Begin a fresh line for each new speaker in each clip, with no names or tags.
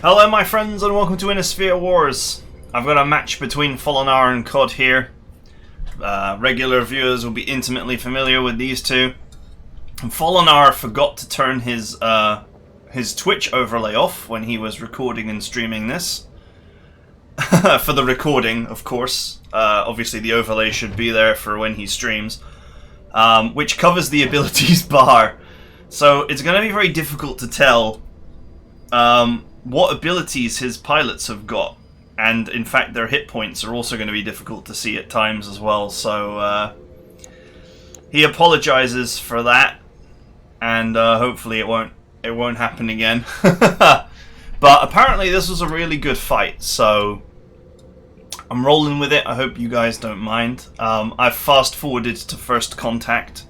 Hello my friends and welcome to Innersphere Wars. I've got a match between Fallonar and COD here. Regular viewers will be intimately familiar with these two. And Fallonar forgot to turn his Twitch overlay off when he was recording and streaming this. For the recording, of course. Obviously the overlay should be there for when he streams. Which covers the abilities bar. So it's going to be very difficult to tell what abilities his pilots have got, and in fact their hit points are also going to be difficult to see at times as well, so he apologizes for that, and hopefully it won't happen again. But apparently this was a really good fight, so I'm rolling with it. I hope you guys don't mind. I've fast forwarded to first contact,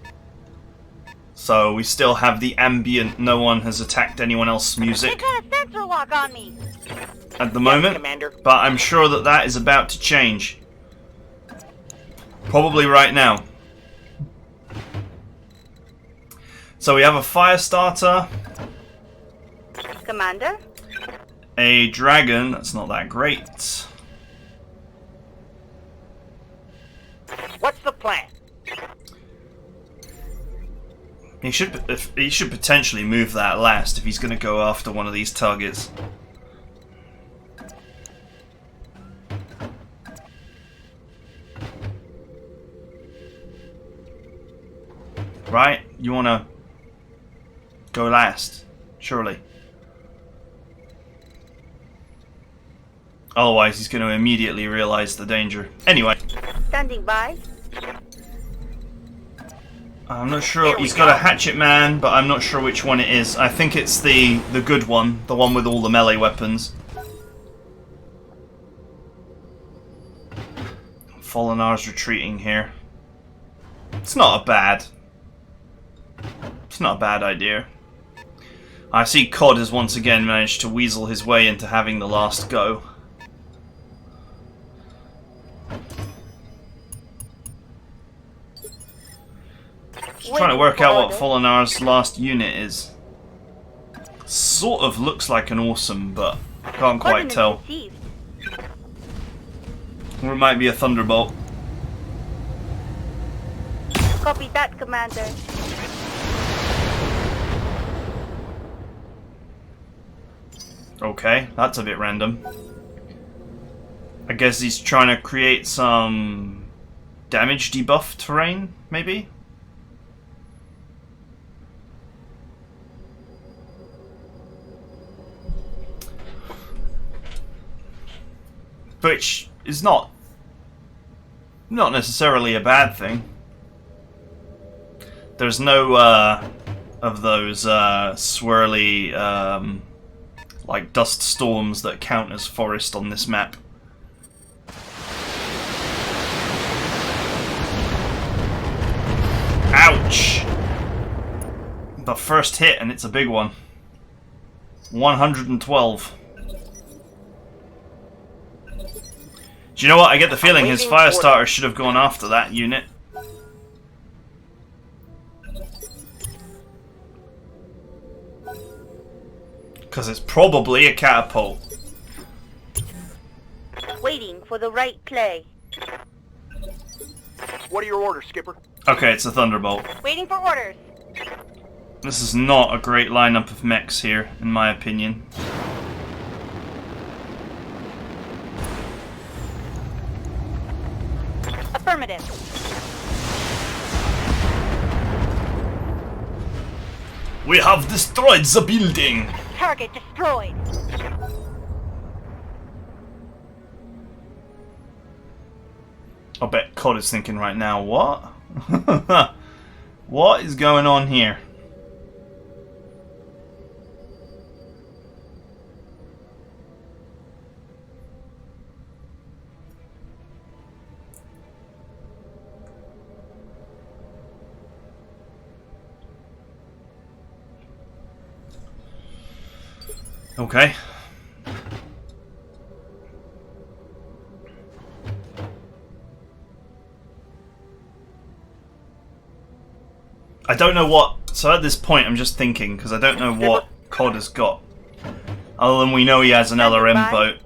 so we still have the ambient no one has attacked anyone else music.
They got a sensor lock on me.
At the moment,
Commander.
but I'm sure that is about to change. Probably right now. So we have a fire starter,
Commander?
a dragon, that's not that great.
What's the plan?
He should potentially move that last if he's going to go after one of these targets. Right? You want to go last, surely. Otherwise he's going to immediately realize the danger. Anyway.
Standing by.
I'm not sure. He's got a hatchet man, but I'm not sure which one it is. I think it's the good one, the one with all the melee weapons. Fallenar's retreating here. It's not a bad idea. I see COD has once again managed to weasel his way into having the last go. Just trying to work out what Fallenar's last unit is. Sort of looks like an awesome, but I can't quite tell. Or it might be a thunderbolt.
Copy that, Commander.
Okay, that's a bit random. I guess he's trying to create some damage debuff terrain, maybe? Which is not necessarily a bad thing. There's no of those swirly like dust storms that count as forest on this map. Ouch! The first hit, and it's a big one. 112. Do you know what? I get the feeling his fire starter should have gone after that unit. Because it's probably a catapult.
Waiting for the right play.
What are your orders, Skipper?
Okay, it's a thunderbolt.
Waiting for orders.
This is not a great lineup of mechs here, in my opinion.
Affirmative.
We have destroyed the building!
Target destroyed.
I bet COD is thinking right now, what? What is going on here? Okay. I don't know what... So at this point I'm just thinking, because I don't know what COD has got. Other than we know he has an LRM
by.
boat.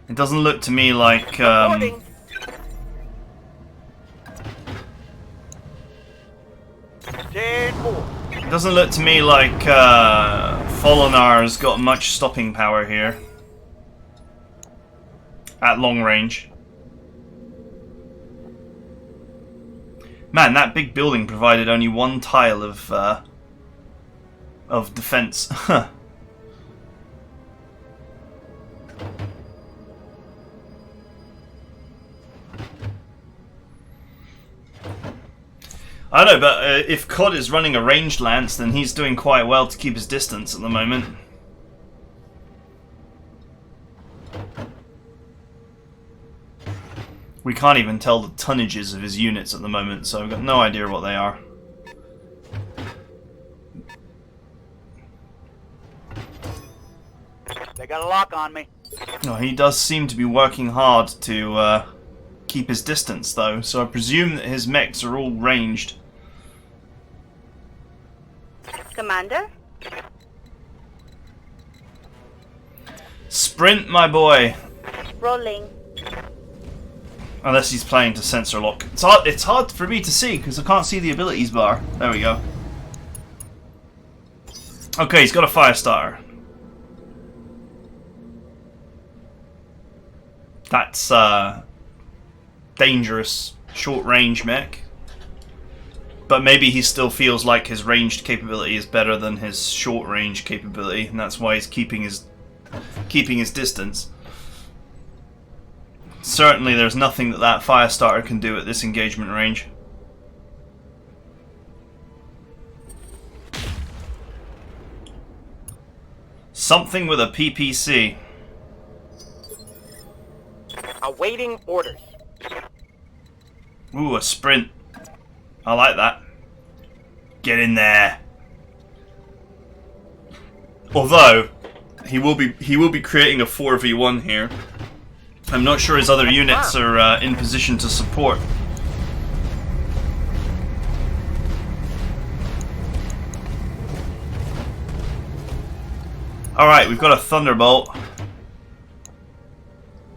It doesn't look to me like...
Reporting.
It doesn't look to me like Fallonar got much stopping power here. At long range. Man, that big building provided only one tile of defense. I don't know, but if COD is running a ranged lance, then he's doing quite well to keep his distance at the moment. We can't even tell the tonnages of his units at the moment, so I've got no idea what they are.
They got a lock on me.
Oh, he does seem to be working hard to keep his distance, though, so I presume that his mechs are all ranged.
Commander?
Sprint, my boy!
Rolling.
Unless he's playing to sensor lock. It's hard for me to see, because I can't see the abilities bar. There we go. Okay, he's got a fire starter. That's dangerous short-range mech. But maybe he still feels like his ranged capability is better than his short-range capability, and that's why he's keeping his distance. Certainly there's nothing that fire starter can do at this engagement range. Something with a PPC.
Awaiting orders.
Ooh, a sprint. I like that. Get in there. Although he will be creating a 4v1 here. I'm not sure his other units are in position to support. Alright, we've got a Thunderbolt,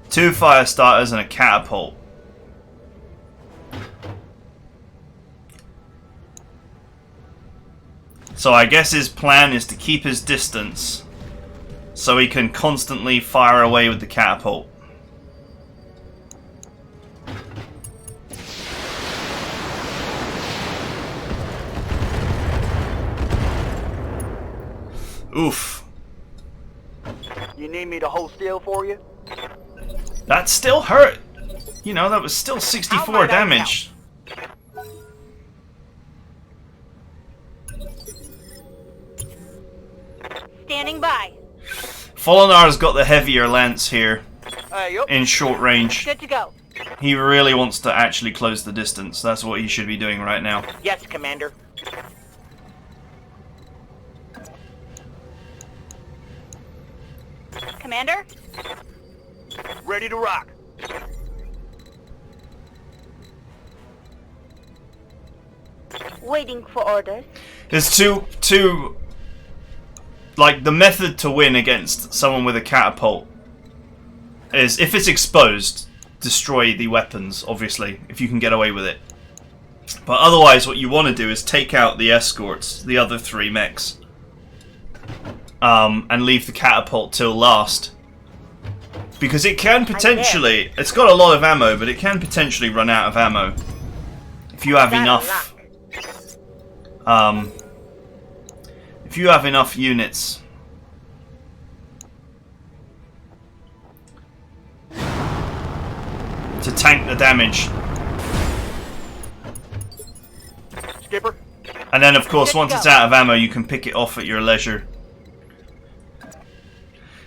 2 fire starters and a catapult. So I guess his plan is to keep his distance so he can constantly fire away with the catapult. Oof.
You need me to hold still for you?
That still hurt. You know, that was still 64 damage.
Standing by.
Falonar's got the heavier lance here
Yup.
in short range.
Good to go.
He really wants to actually close the distance. That's what he should be doing right now.
Yes, Commander.
Commander?
Ready to rock.
Waiting for orders.
There's two like, the method to win against someone with a catapult is, if it's exposed, destroy the weapons, obviously, if you can get away with it. But otherwise, what you want to do is take out the escorts, the other 3 mechs, and leave the catapult till last. Because it can potentially, it's got a lot of ammo, but it can potentially run out of ammo if you have enough. If you have enough units. To tank the damage.
Skipper?
And then, of course, once it's out of ammo, you can pick it off at your leisure.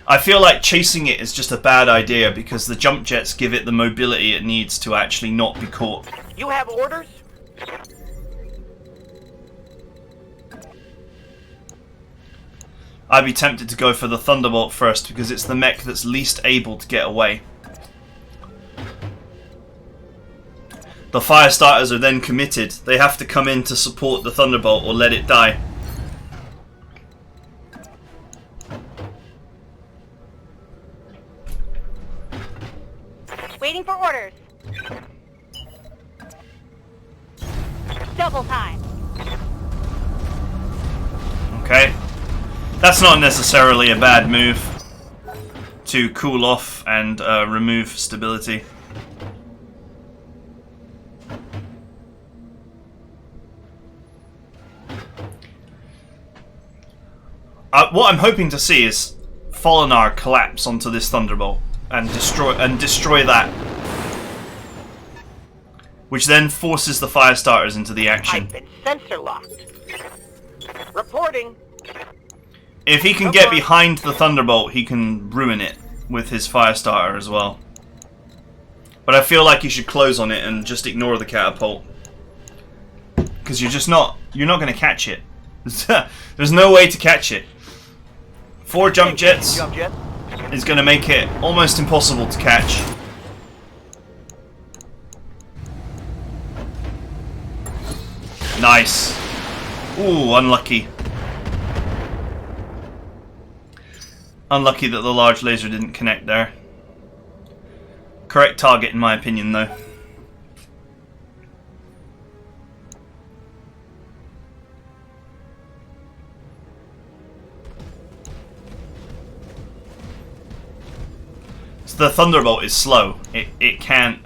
I feel like chasing it is just a bad idea because the jump jets give it the mobility it needs to actually not be caught.
You have orders?
I'd be tempted to go for the Thunderbolt first because it's the mech that's least able to get away. The fire starters are then committed. They have to come in to support the Thunderbolt or let it die.
Waiting for orders. Double time.
Okay. That's not necessarily a bad move to cool off and remove stability. What I'm hoping to see is Fallonar collapse onto this Thunderbolt and destroy that, which then forces the fire starters into the action.
I've been sensor locked. Reporting.
If he can get behind the Thunderbolt, he can ruin it with his fire starter as well. But I feel like he should close on it and just ignore the catapult, because you're not going to catch it. There's no way to catch it. 4 jump jets is going to make it almost impossible to catch. Nice. Ooh, unlucky. Unlucky that the large laser didn't connect there. Correct target in my opinion though. So the Thunderbolt is slow. It can't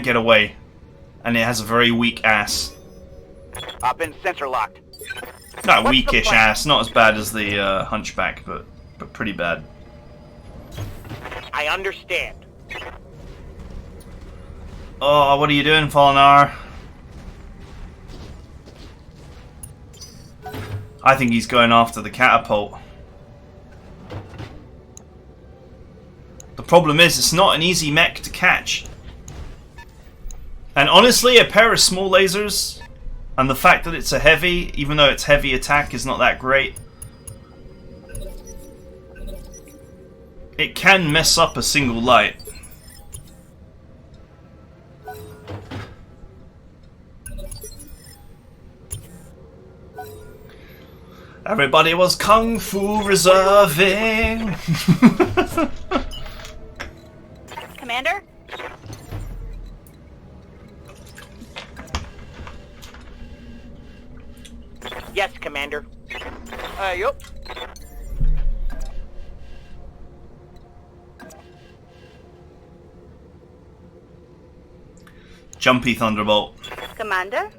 get away. And it has a very weak ass.
I've been sensor locked.
Not weakish ass, not as bad as the Hunchback, but pretty bad.
I understand.
Oh, what are you doing, Fallonar? I think he's going after the catapult. The problem is, it's not an easy mech to catch. And honestly, a pair of small lasers, and the fact that it's a heavy, even though its heavy attack is not that great, it can mess up a single light. Everybody was kung fu reserving.
Commander?
Yes, Commander. Yup.
Jumpy Thunderbolt.
Commander?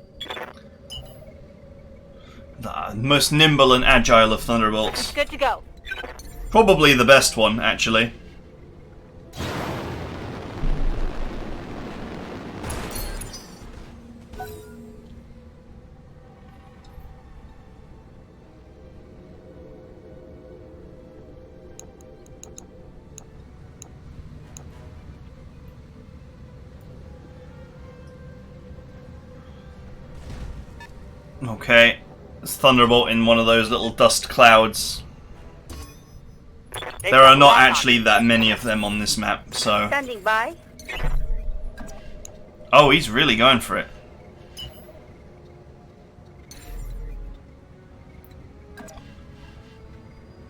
The most nimble and agile of Thunderbolts.
Good to go.
Probably the best one, actually. Okay, it's Thunderbolt in one of those little dust clouds. There are not actually that many of them on this map, so...
Standing by.
Oh, he's really going for it.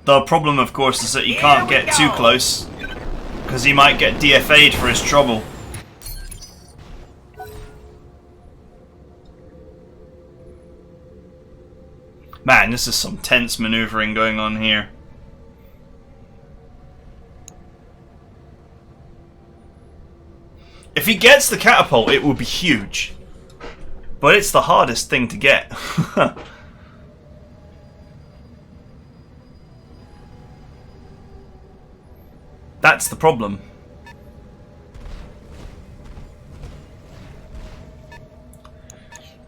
The problem, of course, is that you can't get too close, because he might get DFA'd for his trouble. Man, this is some tense maneuvering going on here. If he gets the catapult, it will be huge. But it's the hardest thing to get. That's the problem.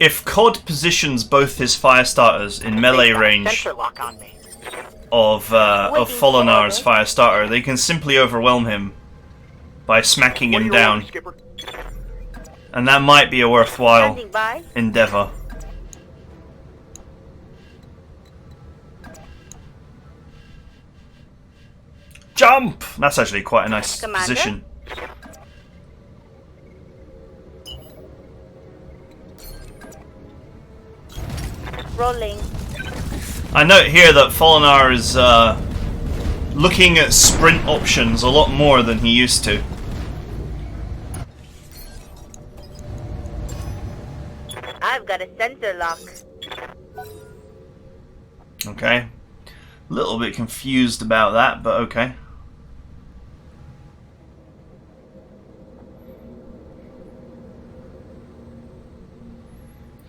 If COD positions both his fire starters in melee range of Fallonar's fire starter, they can simply overwhelm him by smacking him down. And that might be a worthwhile endeavor. Jump! That's actually quite a nice position.
Rolling.
I note here that Fallonar is looking at sprint options a lot more than he used to.
I've got a sensor lock.
Okay. A little bit confused about that, but okay.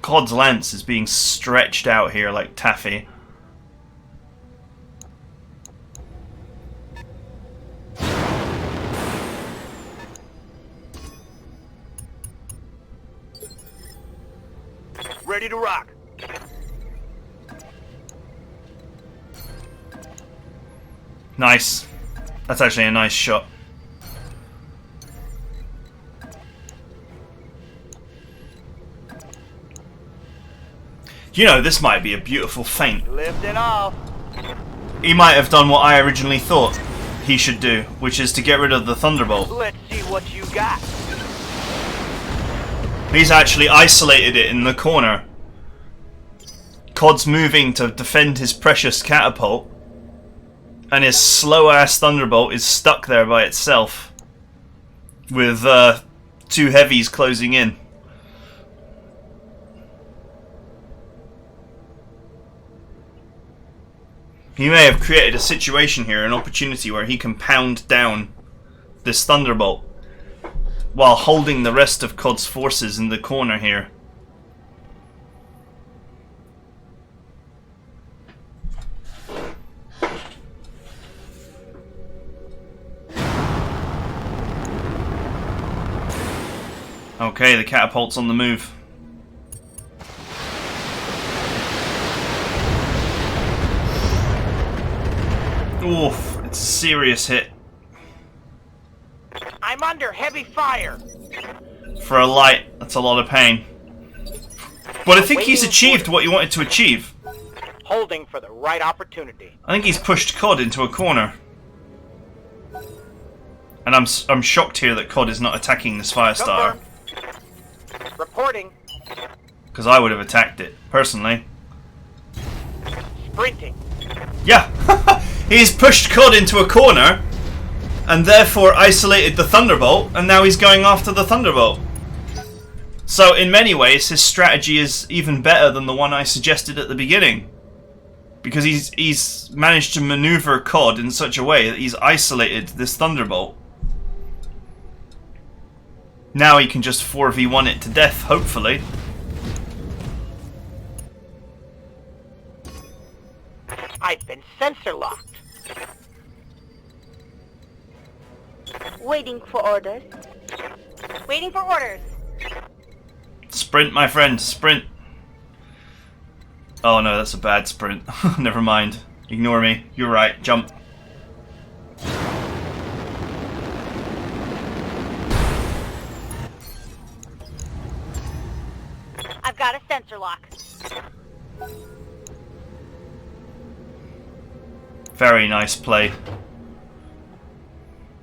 Cod's lance is being stretched out here like taffy.
Ready to rock.
Nice. That's actually a nice shot. You know, this might be a beautiful feint.
Lifting off.
He might have done what I originally thought he should do, which is to get rid of the Thunderbolt.
Let's see what you got.
He's actually isolated it in the corner. Cod's moving to defend his precious catapult, and his slow-ass Thunderbolt is stuck there by itself, with two heavies closing in. He may have created a situation here, an opportunity where he can pound down this Thunderbolt while holding the rest of Cod's forces in the corner here. Okay, the catapult's on the move. Oof, it's a serious hit.
I'm under heavy fire.
For a light, that's a lot of pain. But I think he's achieved what he wanted to achieve.
Holding for the right opportunity.
I think he's pushed Cod into a corner. And I'm shocked here that Cod is not attacking this Firestarter.
Reporting.
Because I would have attacked it, personally.
Sprinting.
Yeah! He's pushed Cod into a corner, and therefore isolated the Thunderbolt, and now he's going after the Thunderbolt. So in many ways, his strategy is even better than the one I suggested at the beginning. Because he's managed to maneuver Cod in such a way that he's isolated this Thunderbolt. Now he can just 4v1 it to death, hopefully.
I've been sensor locked.
Waiting for orders. Waiting for orders.
Sprint, my friend, sprint. Oh no, that's a bad sprint. Never mind. Ignore me. You're right. Jump.
I've got a sensor lock.
Very nice play.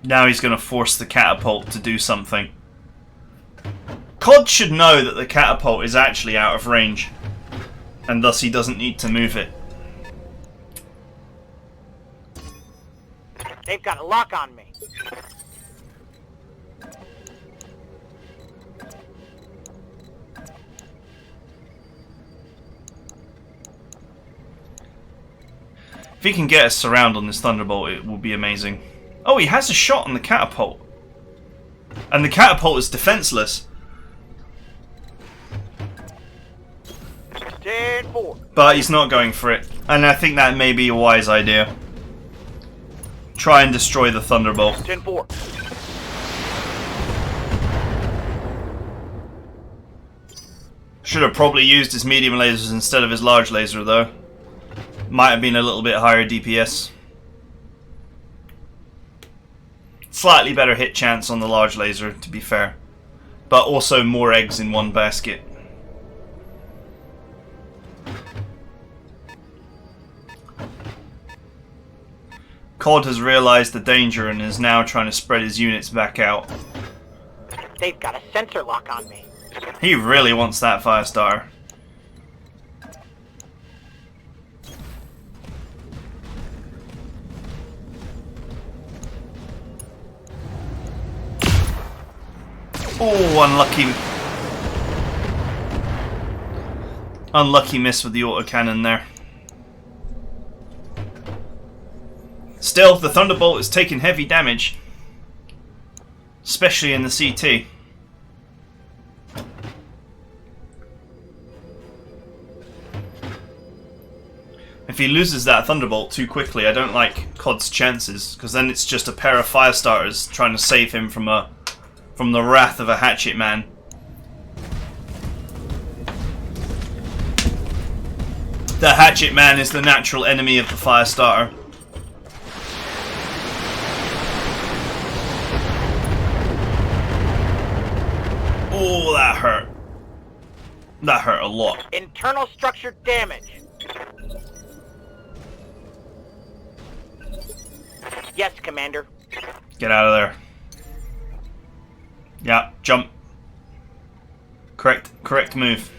Now he's going to force the catapult to do something. Cod should know that the catapult is actually out of range, and thus he doesn't need to move it.
They've got a lock on me.
If he can get a surround on this Thunderbolt, it will be amazing. Oh, he has a shot on the catapult. And the catapult is defenseless.
10-4.
But he's not going for it. And I think that may be a wise idea. Try and destroy the Thunderbolt.
10-4.
Should have probably used his medium lasers instead of his large laser, though. Might have been a little bit higher DPS. Slightly better hit chance on the large laser, to be fair. But also more eggs in one basket. Cod has realised the danger and is now trying to spread his units back out.
They've got a sensor lock on me.
He really wants that Firestarter. Oh, unlucky. Unlucky miss with the autocannon there. Still, the Thunderbolt is taking heavy damage. Especially in the CT. If he loses that Thunderbolt too quickly, I don't like COD's chances, because then it's just a pair of Firestarters trying to save him from the wrath of a Hatchet Man. The Hatchet Man is the natural enemy of the Firestarter. Oh, that hurt. That hurt a lot.
Internal structure damage. Yes, Commander.
Get out of there. Yeah, jump. Correct move.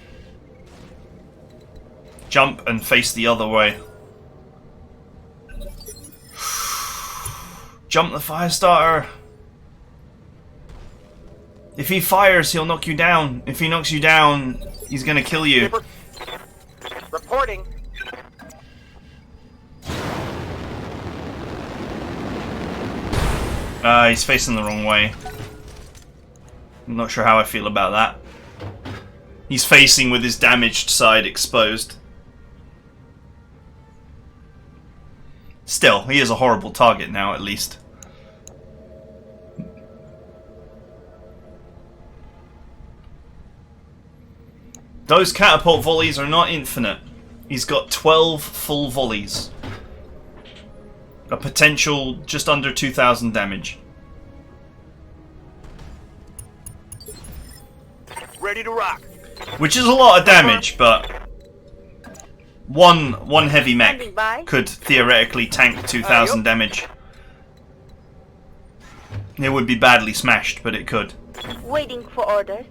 Jump and face the other way. Jump the Firestarter. If he fires, he'll knock you down. If he knocks you down, he's gonna kill you.
Skipper. Reporting.
He's facing the wrong way. I'm not sure how I feel about that. He's facing with his damaged side exposed. Still, he is a horrible target now, at least. Those catapult volleys are not infinite. He's got 12 full volleys. A potential just under 2,000 damage.
Ready to rock.
Which is a lot of damage, but one heavy mech could theoretically tank 2,000 damage. It would be badly smashed, but it could.
Waiting for orders.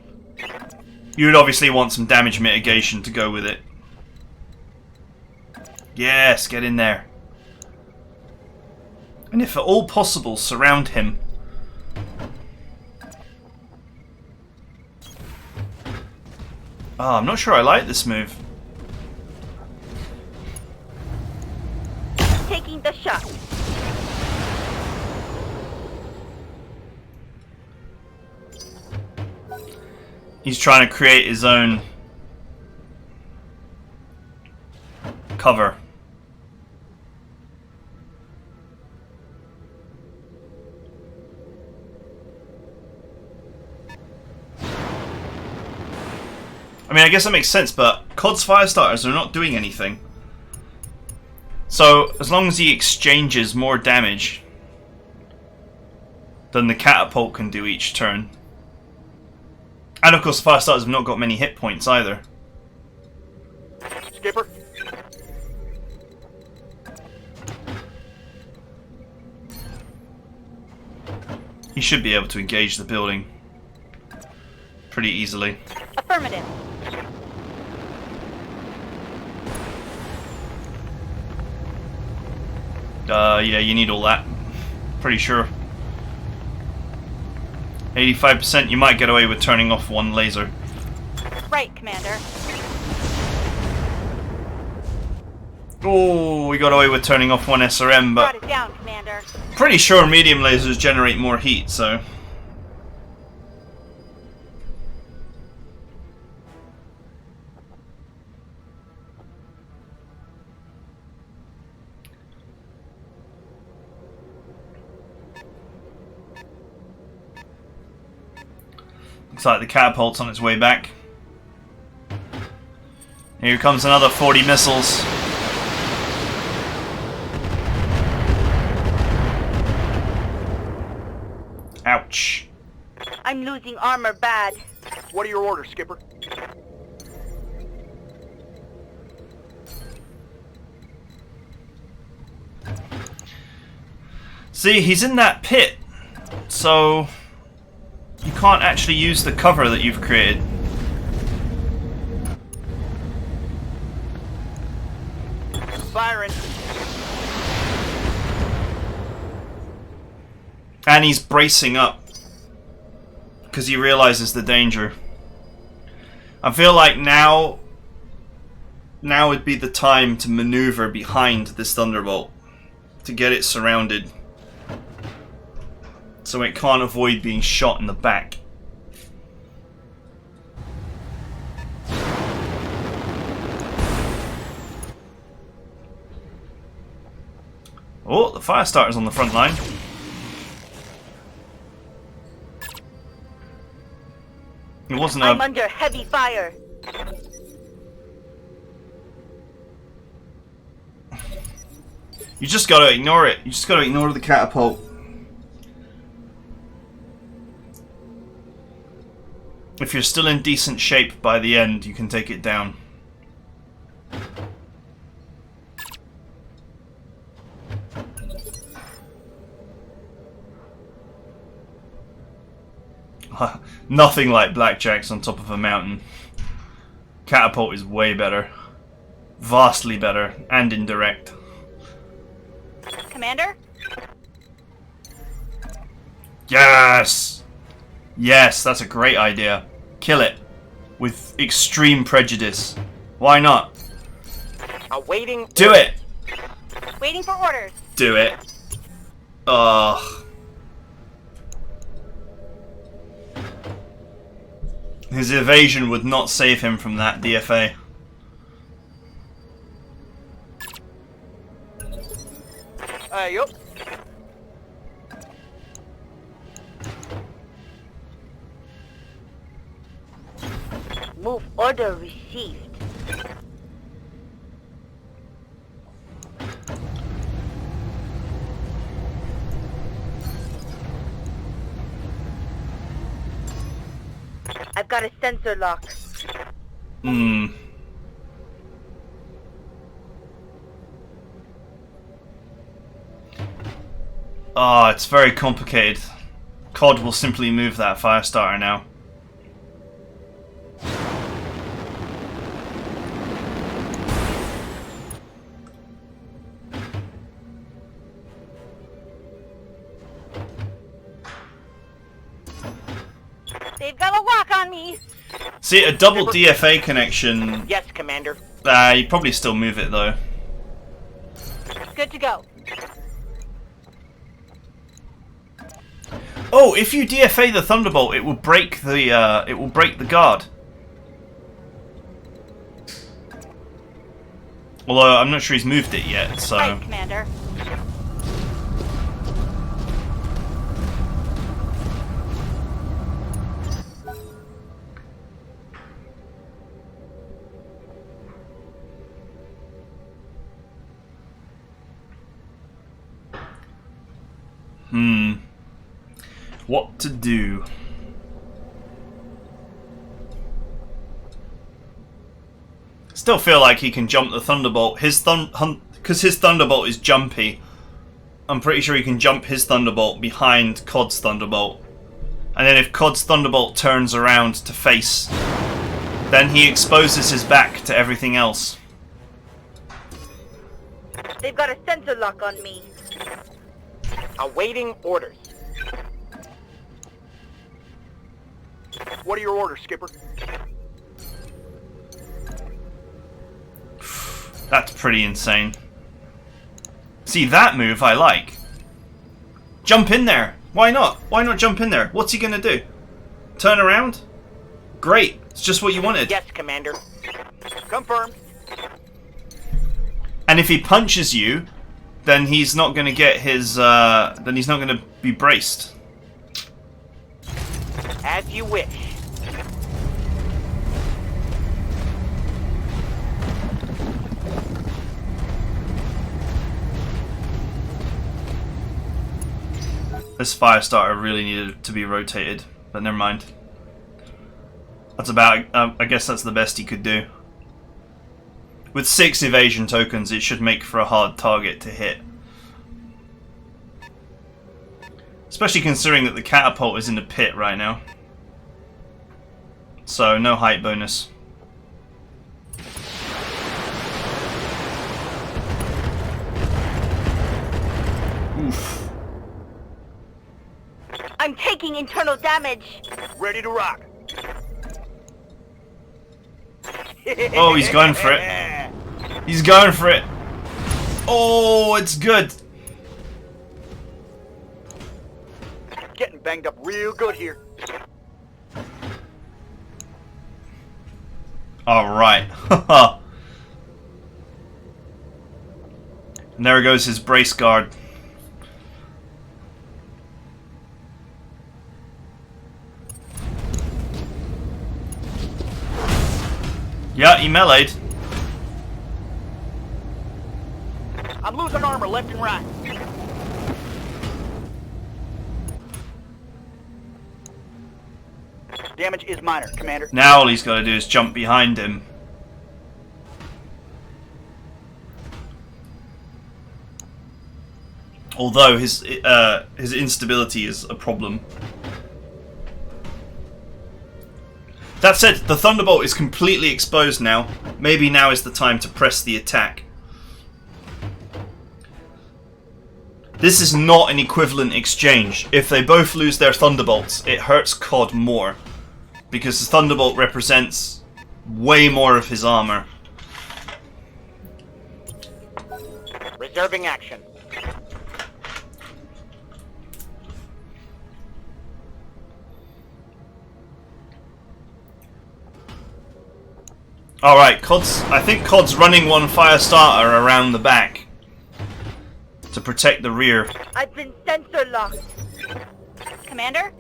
You would obviously want some damage mitigation to go with it. Yes, get in there. And if at all possible, surround him. Oh, I'm not sure I like this move.
Taking the shot.
He's trying to create his own cover. I mean, I guess that makes sense, but COD's Firestarters are not doing anything. So, as long as he exchanges more damage than the catapult can do each turn. And of course, the Firestarters have not got many hit points either.
Skipper.
He should be able to engage the building pretty easily.
Affirmative.
Yeah, you need all that. Pretty sure. 85%, you might get away with turning off one laser.
Right, Commander.
Oh, we got away with turning off one SRM,
Brought
but
it down, Commander.
pretty sure medium lasers generate more heat, so... Looks like the catapult's on its way back. Here comes another 40 missiles. Ouch.
I'm losing armor bad.
What are your orders, Skipper?
See, he's in that pit, so you can't actually use the cover that you've created.
Firing.
And he's bracing up. because he realizes the danger. I feel like now would be the time to maneuver behind this Thunderbolt to get it surrounded so it can't avoid being shot in the back. Oh, the fire starter's on the front line. It wasn't
I'm under heavy fire.
You just gotta ignore it. You just gotta ignore the catapult. If you're still in decent shape by the end, you can take it down. Nothing like blackjacks on top of a mountain. Catapult is way better. Vastly better. And indirect.
Commander?
Yes! Yes, that's a great idea. Kill it. With extreme prejudice. Why not?
Awaiting.
Do it!
Waiting for orders.
Do it. Ugh. His evasion would not save him from that DFA.
Yup.
Move order received. I've got a sensor lock.
Hmm. Ah, it's very complicated. COD will simply move that fire starter now.
They've got a lock on me.
See, a double DFA connection,
Yes, Commander.
you'd probably still move it though.
Good to go.
Oh, if you DFA the Thunderbolt, it will break the guard. Although I'm not sure he's moved it yet, so.
Right, Commander.
What to do? Still feel like he can jump the Thunderbolt. Because his Thunderbolt is jumpy. I'm pretty sure he can jump his Thunderbolt behind COD's Thunderbolt. And then if COD's Thunderbolt turns around to face, then he exposes his back to everything else.
They've got a sensor lock on me.
Awaiting orders. What are your orders, Skipper?
That's pretty insane. See, that move I like. Jump in there. Why not? Why not jump in there? What's he gonna do? Turn around? Great. It's just what you wanted.
Yes, Commander. Confirmed.
And if he punches you, then he's not gonna get his, then he's not gonna be braced.
As you wish.
This fire starter really needed to be rotated, but never mind. That's about, I guess that's the best he could do. With 6 evasion tokens, it should make for a hard target to hit. Especially considering that the catapult is in the pit right now. So, no height bonus. Oof.
I'm taking internal damage.
Ready to rock.
Oh, he's going for it. He's going for it. Oh, it's good.
Getting banged up real good here.
Alright. And there goes his brace guard. Yeah, he meleeed.
I'm losing armor left and right. Damage is minor, Commander.
Now all he's got to do is jump behind him. Although his instability is a problem. That said, the Thunderbolt is completely exposed now. Maybe now is the time to press the attack. This is not an equivalent exchange. If they both lose their Thunderbolts, it hurts COD more. Because the Thunderbolt represents way more of his armor.
Reserving action.
Alright, I think COD's running one fire starter around the back to protect the rear.
I've been sensor locked. Commander?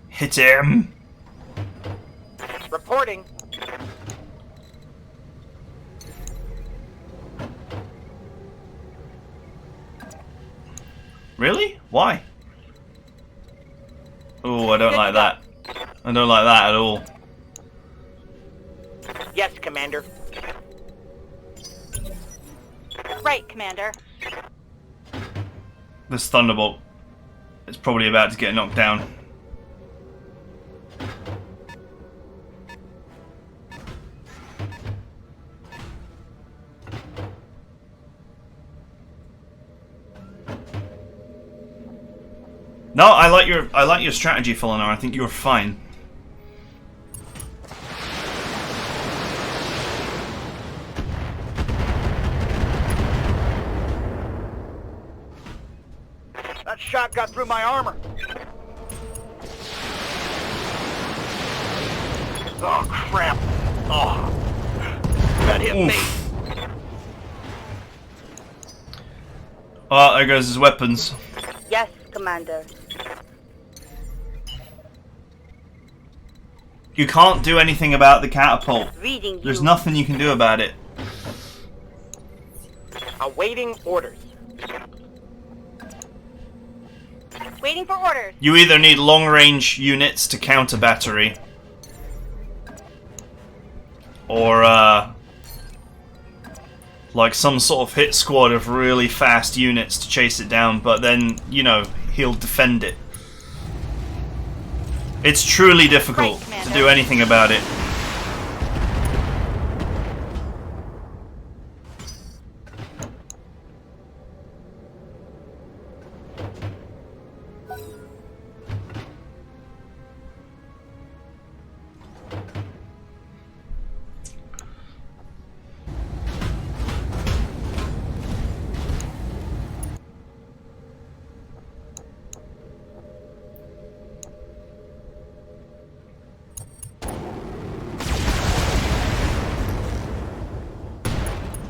Hit him!
Reporting.
Really? Why? Oh, I don't like that. I don't like that at all.
Yes, Commander.
Right, Commander.
This Thunderbolt is probably about to get knocked down. No, I like your strategy, Fallonar. I think you're fine.
That shot got through my armor. Oh, crap. Oh. That hit me.
Oh, there goes his weapons.
Yes, Commander.
You can't do anything about the catapult.
Reading you.
There's nothing you can do about it.
Awaiting orders.
Waiting for orders.
You either need long-range units to counter battery, or like some sort of hit squad of really fast units to chase it down, but then, you know, he'll defend it. It's truly difficult to do anything about it.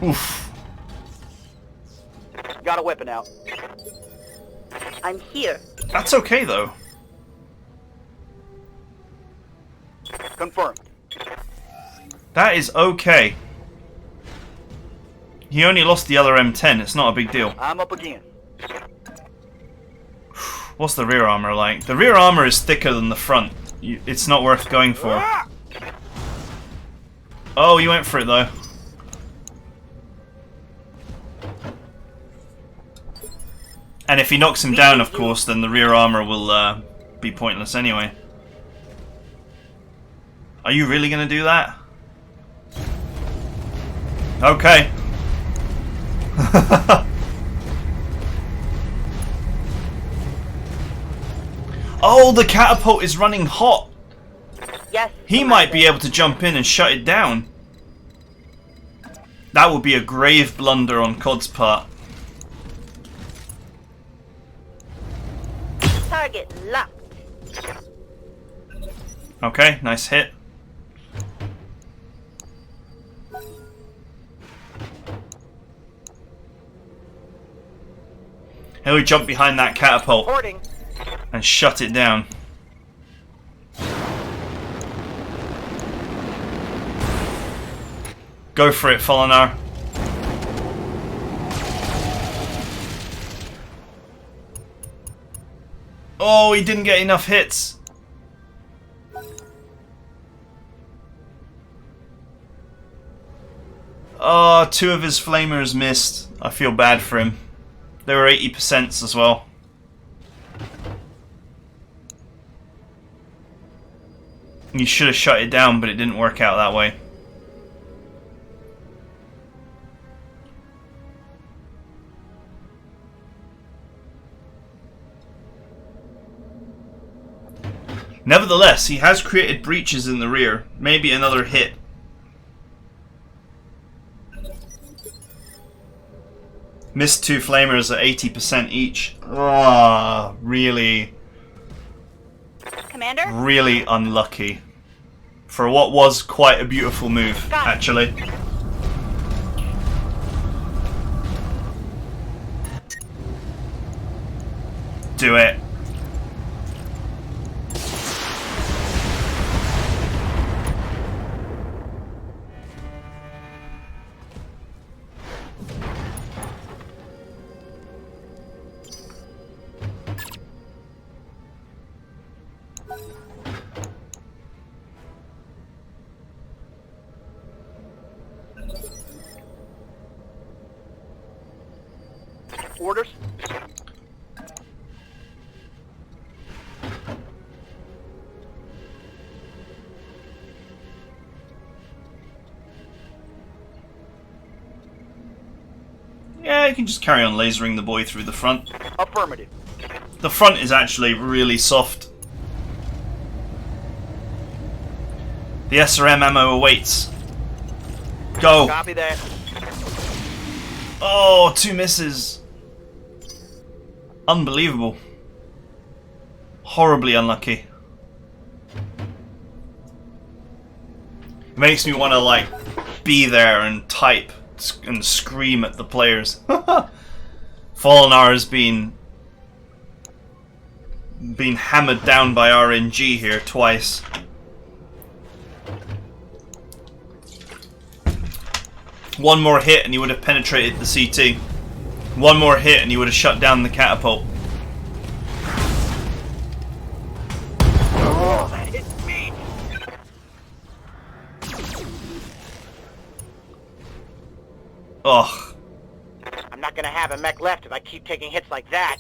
Oof.
Got a weapon out.
I'm here.
That's okay, though.
Confirmed.
That is okay. He only lost the other M10. It's not a big deal.
I'm up again.
What's the rear armor like? The rear armor is thicker than the front. It's not worth going for.
Ah!
Oh, you went for it, though. And if he knocks him down, of course, then the rear armor will be pointless anyway. Are you really going to do that? Oh, the catapult is running hot.
Yes.
He might be able to jump in and shut it down. That would be a grave blunder on COD's part.
Target locked.
Okay, nice hit. He'll jump behind that catapult
Reporting.
and shut it down. Go for it, Fallonar. Oh, he didn't get enough hits. Oh, 2 of his flamers missed. I feel bad for him. They were 80% as well. You should have shut it down, but it didn't work out that way. Nevertheless, he has created breaches in the rear. Maybe another hit. Missed 2 flamers at 80% each. Ah, really,
Commander?
really unlucky. For what was quite a beautiful move, actually. Do it.
Orders.
Yeah, you can just carry on lasering the boy through the front.
Affirmative.
The front is actually really soft. The SRM ammo awaits. Go!
Copy that.
Oh, 2 misses. Unbelievable. Horribly unlucky. It makes me want to, like, be there and type and scream at the players. Fallonar has been hammered down by RNG here twice. One more hit and he would have penetrated the CT. One more hit and he would have shut down the catapult.
Oh, that hit me.
Ugh.
I'm not gonna have a mech left if I keep taking hits like that.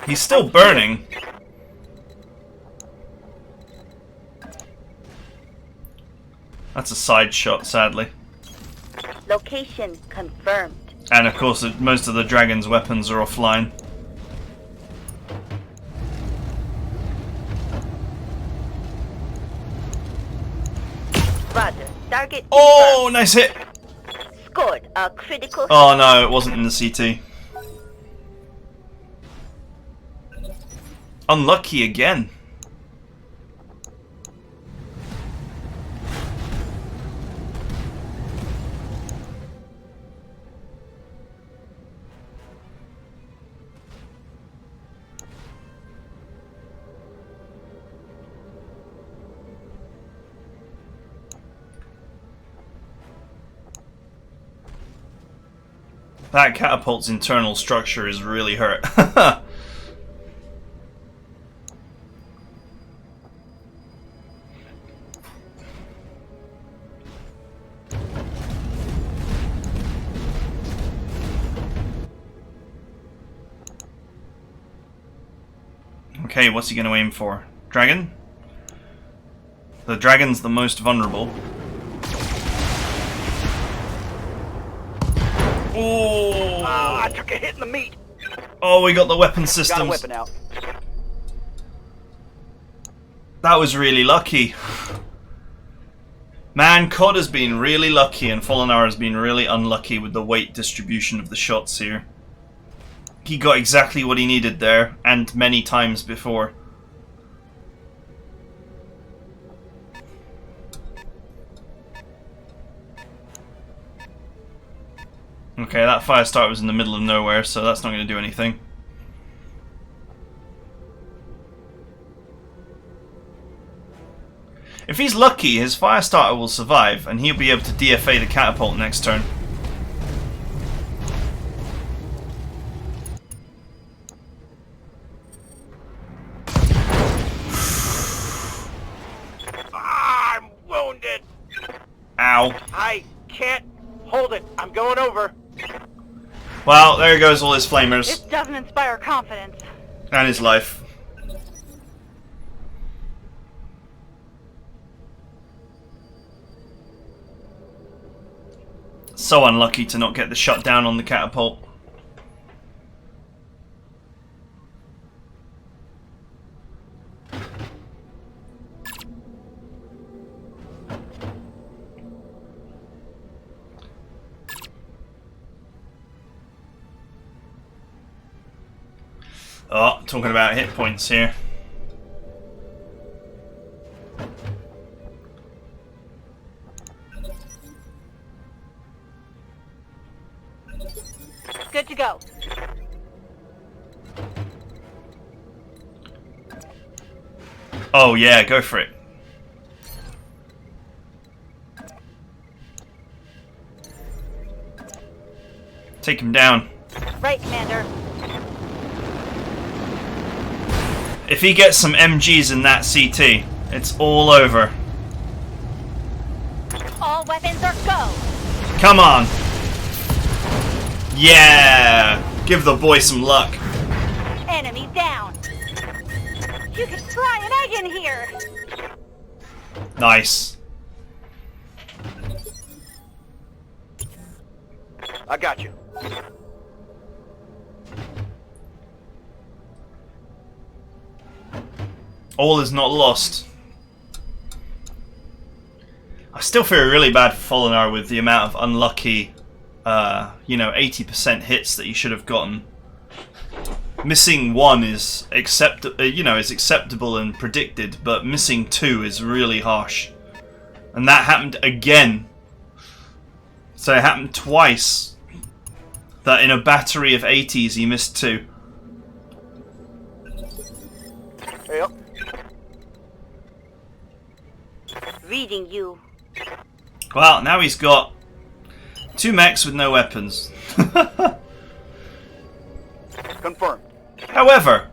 He's still burning. That's a side shot, sadly.
Location confirmed.
And of course, most of the dragon's weapons are offline.
Roger. Target
Oh, nice hit!
confirmed. Scored a critical.
Oh no, it wasn't in the CT. Unlucky again. That catapult's internal structure is really hurt. Okay, what's he gonna aim for? Dragon? The dragon's the most vulnerable. Oh!
I took a hit in the meat.
Oh, we got the weapon
Got a
systems.
weapon out.
That was really lucky. Man, COD has been really lucky and Fallonar has been really unlucky with the weight distribution of the shots here. He got exactly what he needed there, and many times before. Okay, that fire start was in the middle of nowhere, so that's not going to do anything. If he's lucky, his fire starter will survive, and he'll be able to DFA the catapult next turn.
I'm wounded.
Ow.
I can't hold it. I'm going over.
Well, there goes all his
This
flamers.
doesn't inspire confidence.
And his life. So unlucky to not get the shot down on the catapult. Oh, talking about hit points here.
Good to go.
Oh yeah, go for it. Take him down.
Right, Commander.
If he gets some MGs in that CT, it's all over.
All weapons are go.
Come on. Yeah! Give the boy some luck.
Enemy down. You could fry an egg in here.
Nice.
I got you.
All is not lost. I still feel really bad for Fallonar with the amount of unlucky, 80% hits that he should have gotten. Missing one is is acceptable and predicted, but missing two is really harsh. And that happened again. So it happened twice. That in a battery of 80s he missed two.
Yep.
Reading you.
Well, now he's got two mechs with no weapons.
Confirmed.
However,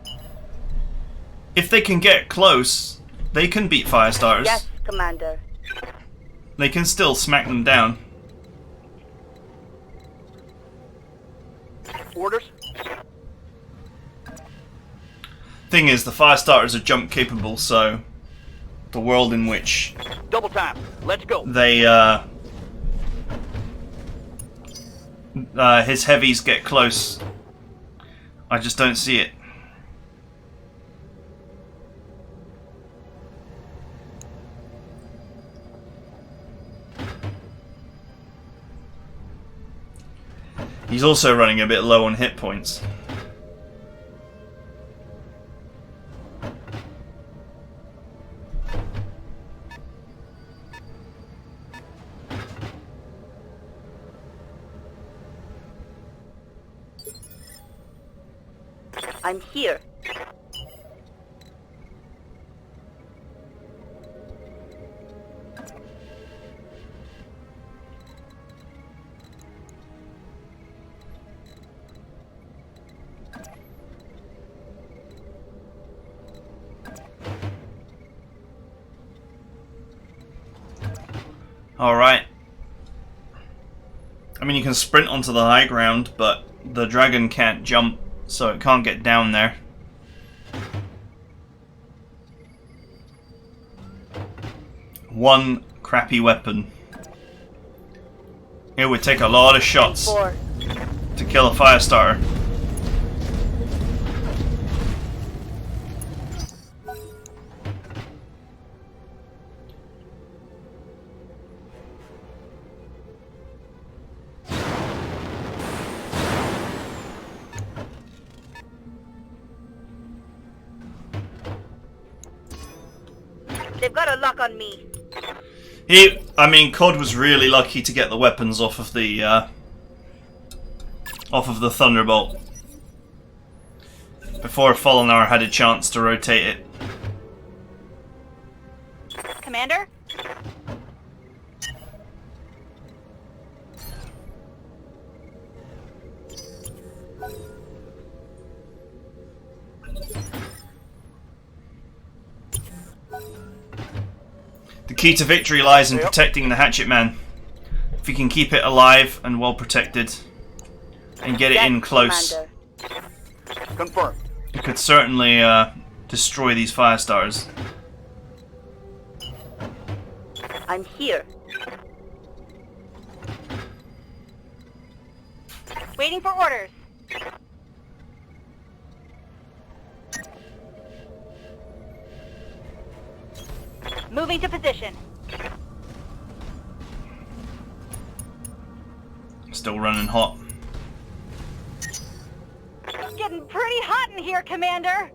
if they can get close, they can beat fire starters.
Yes, Commander.
They can still smack them down.
Orders.
Thing is, the fire starters are jump capable, so the world in which
Double time. Let's go.
they his heavies get close, I just don't see it. He's also running a bit low on hit points.
I'm here.
Alright. I mean, you can sprint onto the high ground, but the dragon can't jump, so it can't get down there. One crappy weapon. It would take a lot of shots to kill a fire starter.
They've got a lock on me.
Cod was really lucky to get the weapons off of the Thunderbolt before Fallonar had a chance to rotate it.
Commander?
The key to victory lies in protecting the Hatchet Man. If you can keep it alive and well protected, and get it in close,
Confirmed.
it could certainly destroy these Firestarters.
I'm here. Waiting for orders. Moving to position.
Still running hot.
It's getting pretty hot in here, Commander.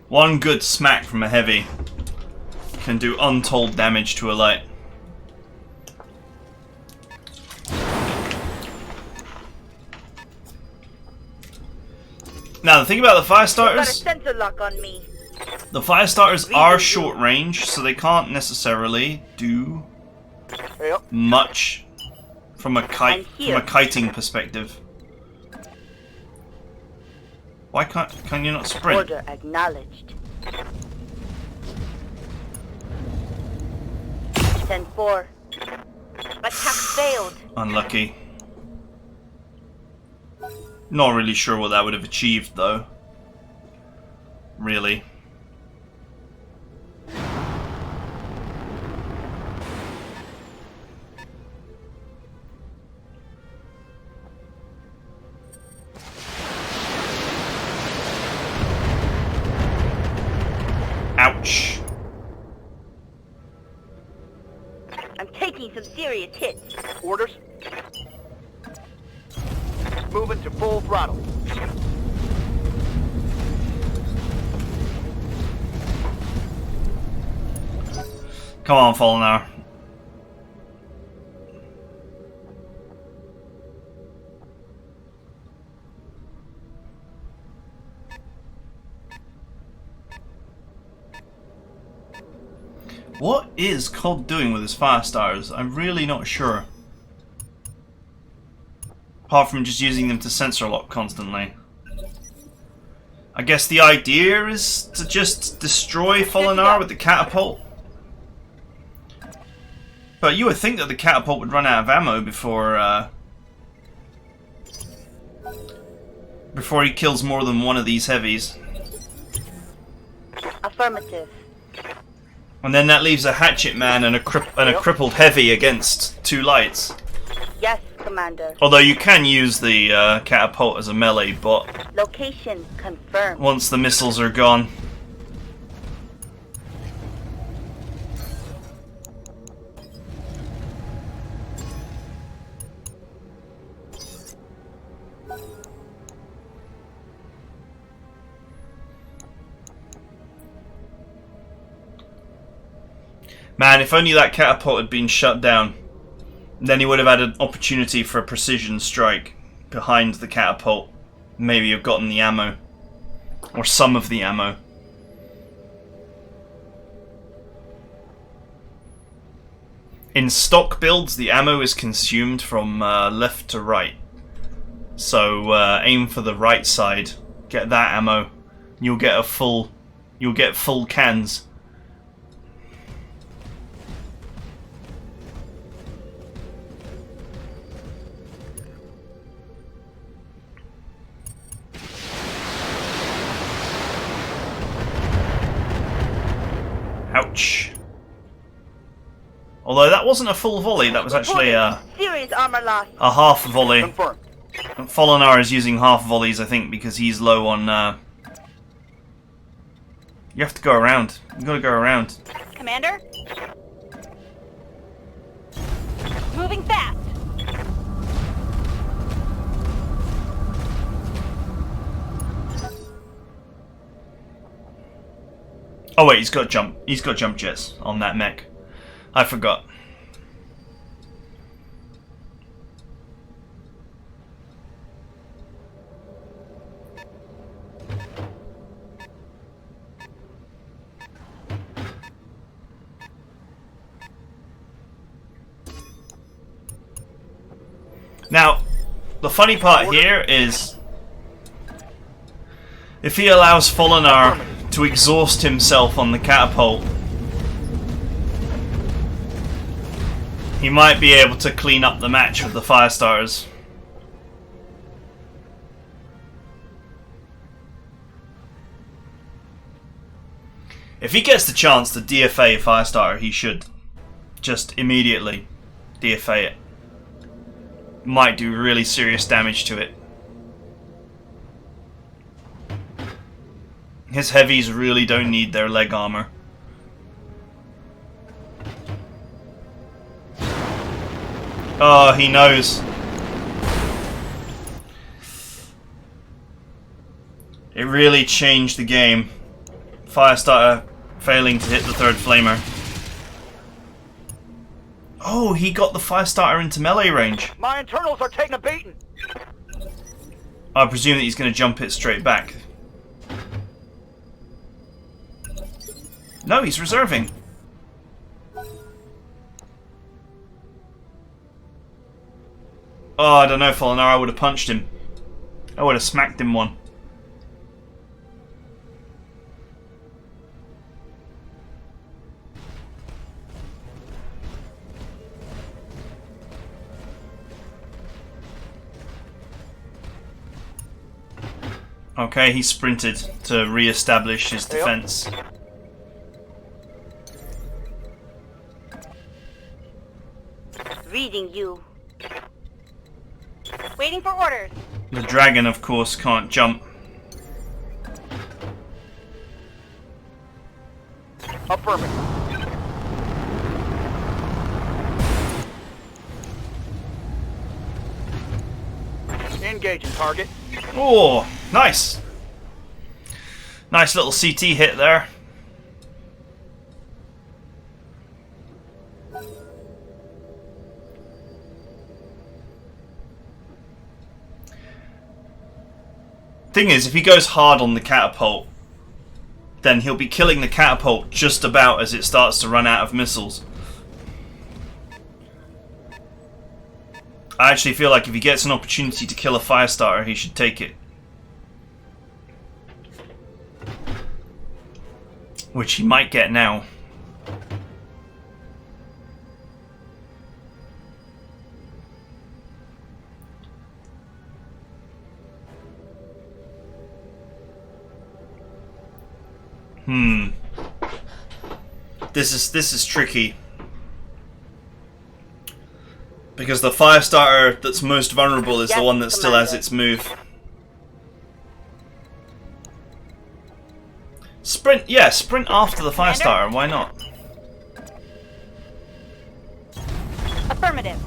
One good smack from a heavy can do untold damage to a light. Now the thing about the
Got a
Firestarters,
sensor lock on me.
the Firestarters are short range, so they can't necessarily do
Yep.
much from a kiting perspective. Why can you not sprint?
Order acknowledged. 10-4. Attack failed.
Unlucky. Not really sure what that would have achieved, though. Really. Ouch.
I'm taking some serious hits.
Orders. Moving to full throttle.
Come on, Fallonar. What is Cold doing with his Firestars? I'm really not sure. Apart from just using them to sensor lock constantly. I guess the idea is to just destroy Fallonar with the catapult. But you would think that the catapult would run out of ammo before he kills more than one of these heavies.
Affirmative.
And then that leaves a Hatchet Man and a crippled heavy against two lights.
Yes, Commander.
Although you can use the catapult as a melee bot
Location confirmed.
once the missiles are gone. Man, if only that catapult had been shut down, then he would have had an opportunity for a precision strike behind the catapult. Maybe have gotten the ammo. Or some of the ammo. In stock builds, the ammo is consumed from left to right. So aim for the right side, get that ammo, you'll get full cans. Ouch. Although that wasn't a full volley, that was actually
Serious armor loss.
a half volley.
Confirmed.
Fallonar is using half volleys, I think, because he's low on... You have to go around. You gotta go around.
Commander? Moving fast.
Oh wait, he's got jump jets on that mech. I forgot. Now, the funny part here is if he allows Fallonar to exhaust himself on the catapult, he might be able to clean up the match with the Firestarters. If he gets the chance to DFA a Firestarter, he should just immediately DFA it. Might do really serious damage to it. His heavies really don't need their leg armor. Oh, he knows. It really changed the game. Firestarter failing to hit the third flamer. Oh, he got the Firestarter into melee range.
My internals are taking a beating.
I presume that he's going to jump it straight back. No, he's reserving. Oh, I don't know, Fallonar. I would have punched him. I would have smacked him one. Okay, he sprinted to re-establish his defense.
Reading you. Waiting for orders.
The dragon, of course, can't jump.
Affirmative. Engaging target.
Oh, nice. Nice little CT hit there. Thing is, if he goes hard on the catapult, then he'll be killing the catapult just about as it starts to run out of missiles. I actually feel like if he gets an opportunity to kill a Firestarter, he should take it. Which he might get now. This is tricky. Because the Firestarter that's most vulnerable is the one that still has its move. Sprint, yeah, sprint after the Firestarter, why not?
Affirmative.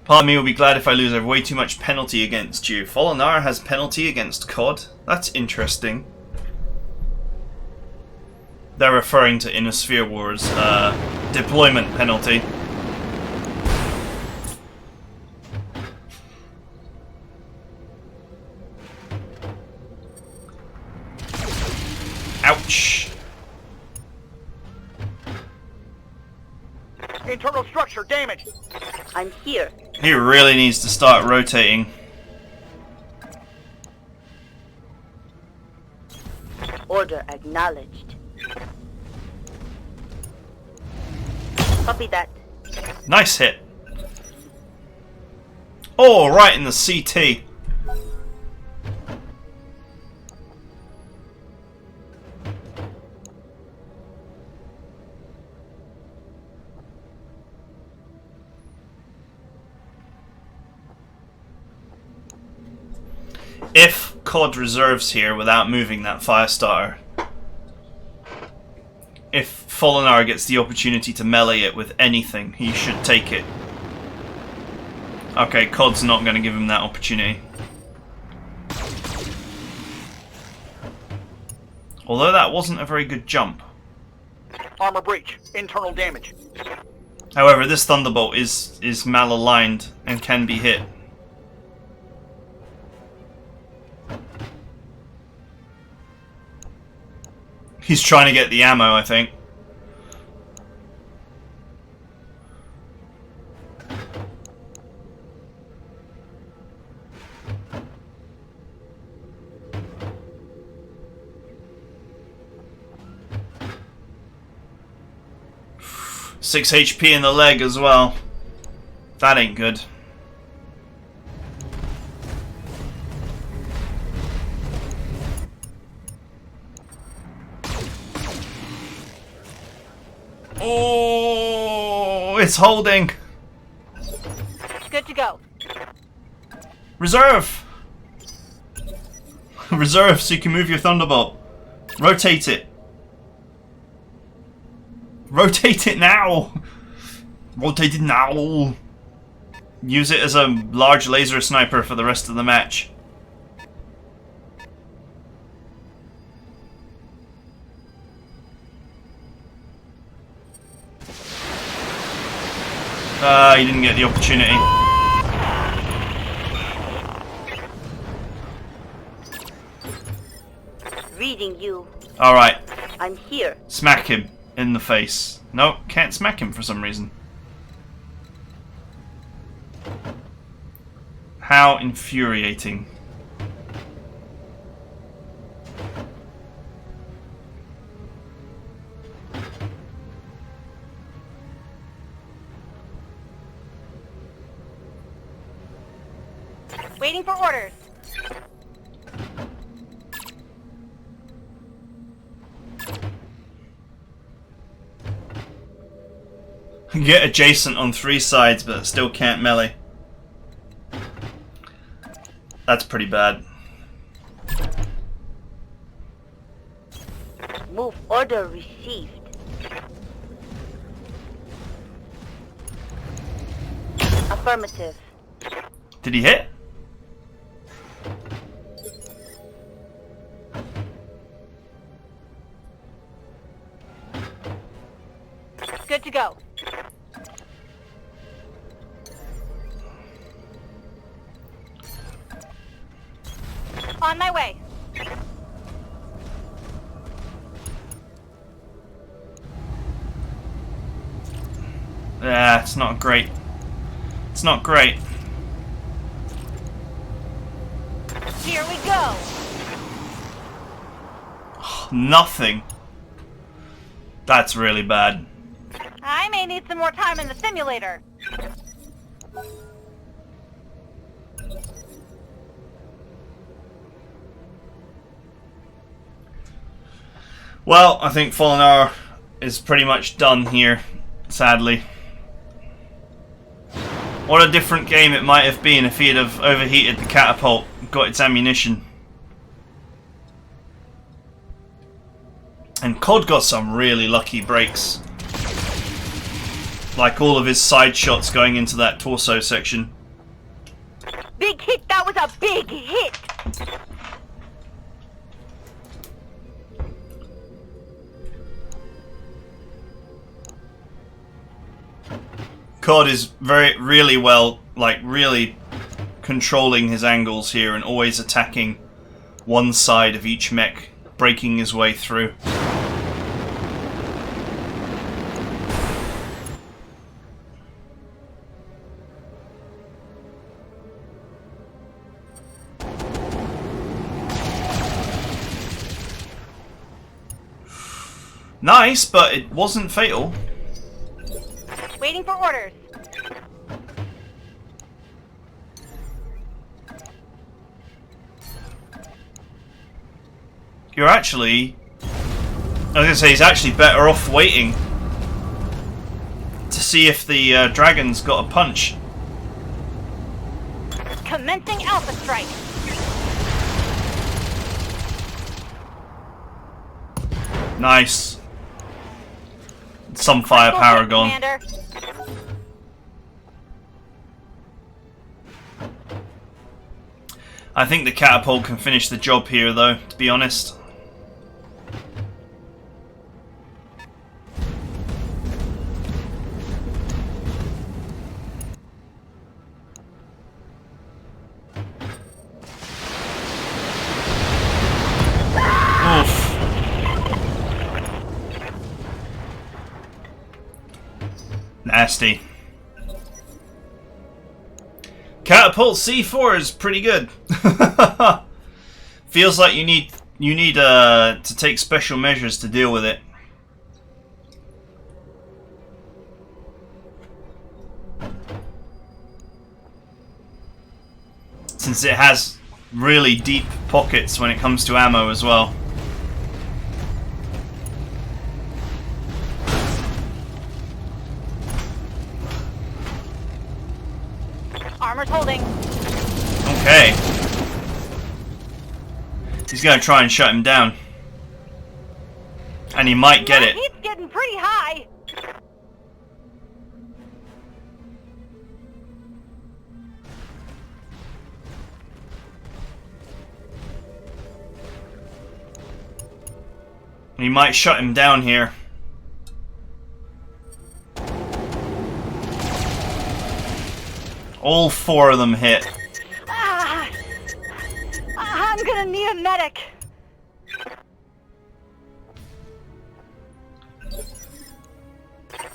Part of me will be glad if I lose. I have way too much penalty against you. Fallonar has penalty against COD? That's interesting. They're referring to Inner Sphere Wars' deployment penalty. Ouch.
Internal structure damaged.
I'm here.
He really needs to start rotating.
Order acknowledged. Copy that.
Nice hit. Oh, right in the CT. If COD reserves here without moving that Firestarter, if Fallonar gets the opportunity to melee it with anything, he should take it. Okay, COD's not going to give him that opportunity. Although that wasn't a very good jump.
Armor breach. Internal damage.
However, this Thunderbolt is malaligned and can be hit. He's trying to get the ammo, I think. Six HP in the leg as well. That ain't good. Oh, it's holding.
Good to go.
Reserve. Reserve so you can move your Thunderbolt. Rotate it. Rotate it now! Rotate it now! Use it as a large laser sniper for the rest of the match. You didn't get the opportunity.
Reading you.
Alright.
I'm here.
Smack him in the face. No, can't smack him for some reason. How infuriating.
Waiting for orders.
Get adjacent on 3 sides, but still can't melee. That's pretty bad.
Move order received. Affirmative.
Did he hit?
Good to go. On my way.
Yeah, it's not great. It's not great.
Here we go.
Nothing. That's really bad.
I may need some more time in the simulator.
Well, I think Fallonar is pretty much done here, sadly. What a different game it might have been if he'd have overheated the catapult and got its ammunition. And COD got some really lucky breaks. Like all of his side shots going into that torso section.
Big hit, that was a big hit!
COD is really well, like really controlling his angles here and always attacking one side of each mech, breaking his way through. Nice, but it wasn't fatal.
Waiting for orders.
You're actually... I was going to say, he's actually better off waiting to see if the dragon's got a punch.
Commencing Alpha Strike.
Nice. some firepower gone.
Commander.
I think the catapult can finish the job here, though, to be honest. Oof. Nasty. Catapult C4 is pretty good. Feels like you need to take special measures to deal with it. Since it has really deep pockets when it comes to ammo as well.
Armor's holding.
Okay. He's gonna try and shut him down. And he might get it.
He's getting pretty high.
He might shut him down here. All four of them hit.
I'm gonna need a medic.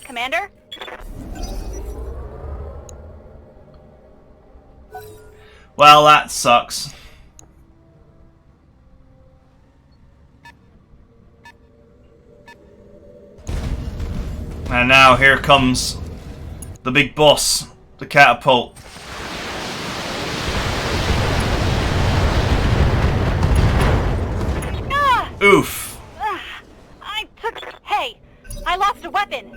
Commander?
Well, that sucks. And now here comes the big boss, the catapult. Oof.
Hey, I lost a weapon.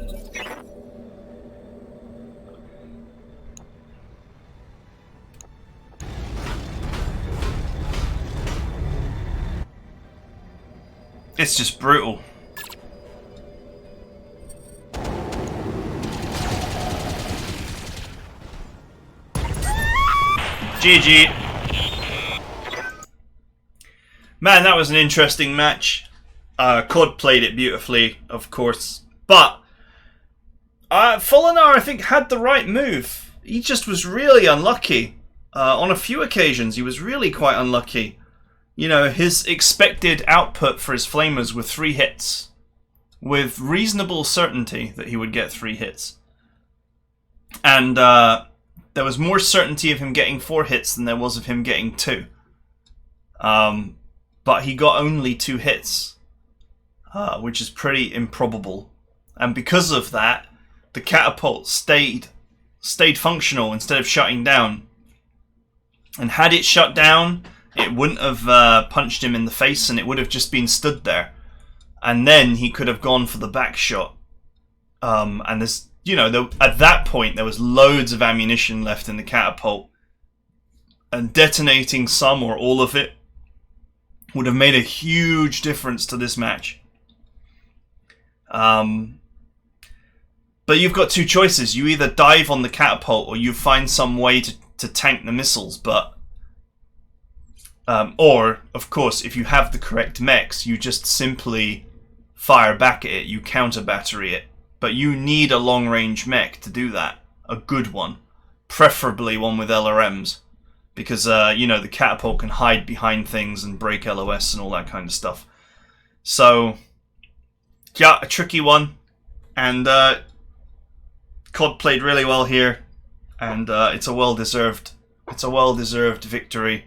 It's just brutal. GG. Man, that was an interesting match. COD played it beautifully, of course. But Fallonar, I think, had the right move. He just was really unlucky. On a few occasions, he was really quite unlucky. You know, his expected output for his flamers were 3 hits. With reasonable certainty that he would get 3 hits. And there was more certainty of him getting 4 hits than there was of him getting 2. But he got only 2 hits, which is pretty improbable. And because of that, the catapult stayed functional instead of shutting down. And had it shut down, it wouldn't have punched him in the face, and it would have just been stood there. And then he could have gone for the back shot. And there's, you know, at that point there was loads of ammunition left in the catapult, and detonating some or all of it would have made a huge difference to this match. But you've got 2 choices. You either dive on the catapult or you find some way to tank the missiles. But or, of course, if you have the correct mechs, you just simply fire back at it. You counter battery it. But you need a long-range mech to do that. A good one. Preferably one with LRMs. Because, you know, the catapult can hide behind things and break LOS and all that kind of stuff. So, yeah, a tricky one. And COD played really well here. And it's a well-deserved victory.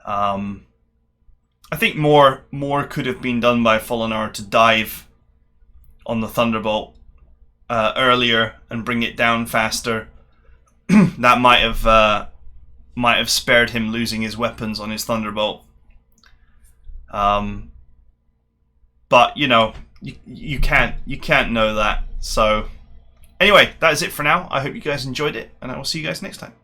I think more could have been done by Fallonar to dive on the Thunderbolt earlier and bring it down faster. That might have spared him losing his weapons on his Thunderbolt. But you know, you can't know that. So anyway, that is it for now. I hope you guys enjoyed it, and I will see you guys next time.